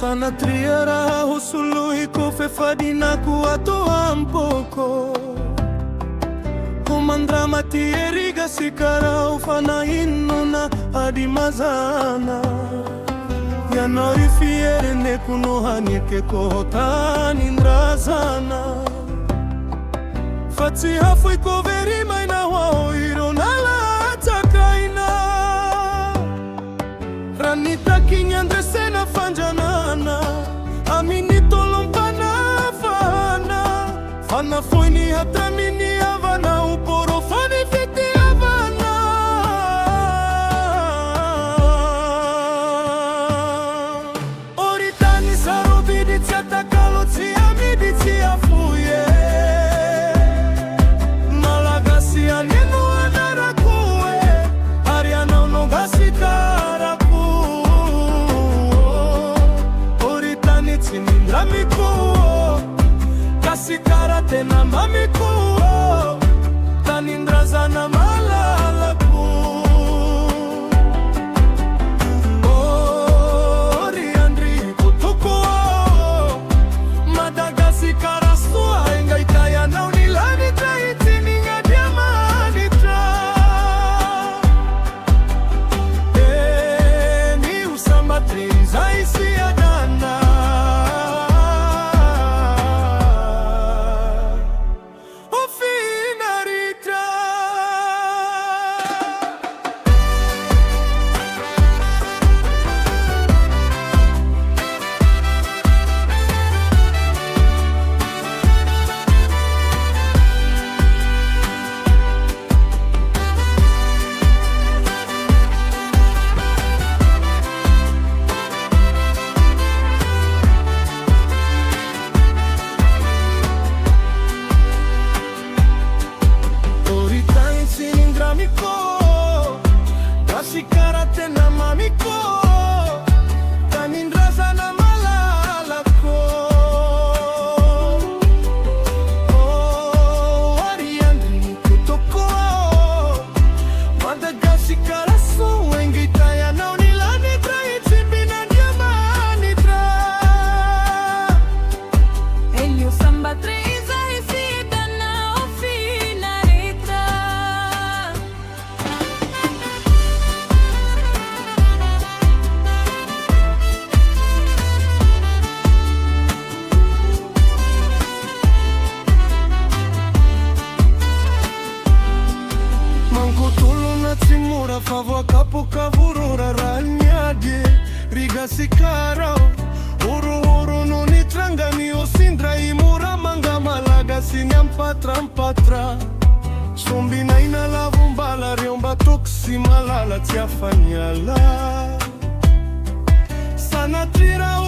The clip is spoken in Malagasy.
Sana triara husului ko fe fadina ku atoa mpoko Humandra mati eriga sikara ufana inuna adi mazana Ya nori fiere ne kunohani ke kohotani ndrazana Fatsi hafui ko veri maina wao ironala atakaina Ranita kinyandre sena fanjanana Amini tolompana fana Fana foi ni hatamini avana Uporo fani fiti avana Oritani saro biditsi atakalozi amiditsi afuye Malagasi anenu anarakue Ariana unogasi taraku Oritani tsinindra mikuo Kasikara tena mamikuo Tanindrazana malalaku Oriandri kutukuo Madagasikara sua Engaitaya na unilani traitini ngadiamanitra Ni usamba triza isi adana Kasikara tena mamiko Tanindrazana malalako Ariandri kutoko Madagasikara su Engaitaya na unilani traitibina diamanitra Elio samba treza isidana ofinarita Tsimura favua kapu kavurura ranyadi Riga sikara Uru nuni trangani osindra Imura manga malaga sinyampatra Sombina ina lavumbala Riomba toksi malala tiafanyala Sana trira